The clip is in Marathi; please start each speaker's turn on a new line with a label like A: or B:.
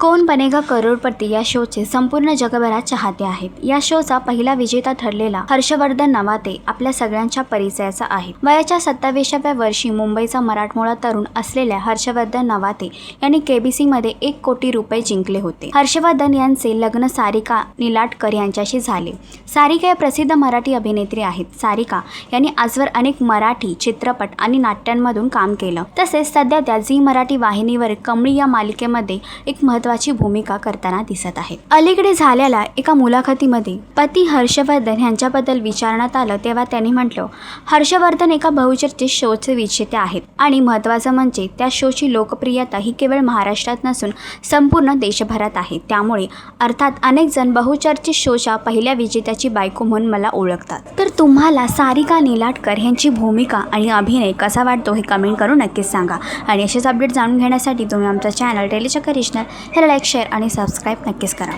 A: कौन बनेगा करोडपती या शोचे संपूर्ण जगभरात चाहते आहेत। या शोचा पहिला विजेता ठरलेला हर्षवर्धन नवाते आपल्या सगळ्यांच्या परिचयाचा आहे। वयाच्या 27व्या वर्षी मुंबईचा मराठमोळा तरुण असलेल्या हर्षवर्धन नवाते यांनी केबीसी मध्ये 1 कोटी रुपये जिंकले होते। हर्षवर्धन यांचे लग्न सारिका निलाटकर यांच्याशी झाले। सारिका या प्रसिद्ध मराठी अभिनेत्री आहेत। सारिका यांनी आजवर अनेक मराठी चित्रपट आणि नाट्यांमधून काम केलं। तसेच सध्या त्या झी मराठी वाहिनीवर कमळी या मालिकेमध्ये एक महत्त्वाची भूमिका करताना दिसत आहे। अलीकडे झालेल्या एका मुलाखतीमध्ये पती हर्षवर्धन यांच्याबद्दल विचारण्यात आलं तेव्हा त्यांनी म्हटलं, हर्षवर्धन एका बहुचर्चित शोचे विजेते आहेत आणि महत्त्वाचं म्हणजे त्या शोची लोकप्रियता ही केवळ महाराष्ट्रात नसून संपूर्ण देशभरात आहे। त्यामुळे अर्थात अनेक जण बहुचर्चित शोच्या पहिल्या विजेत्याची बायको म्हणून मला ओळखतात। तर तुम्हाला सारिका निलाटकर यांची भूमिका आणि अभिनय कसा वाटतो हे कमेंट करून नक्कीच सांगा। आणि असेच अपडेट जाणून घेण्यासाठी तुम्ही आमचा चॅनल डेली चक्कर रिजनल हे लाईक, शेअर आणि सबस्क्राईब नक्कीच करा।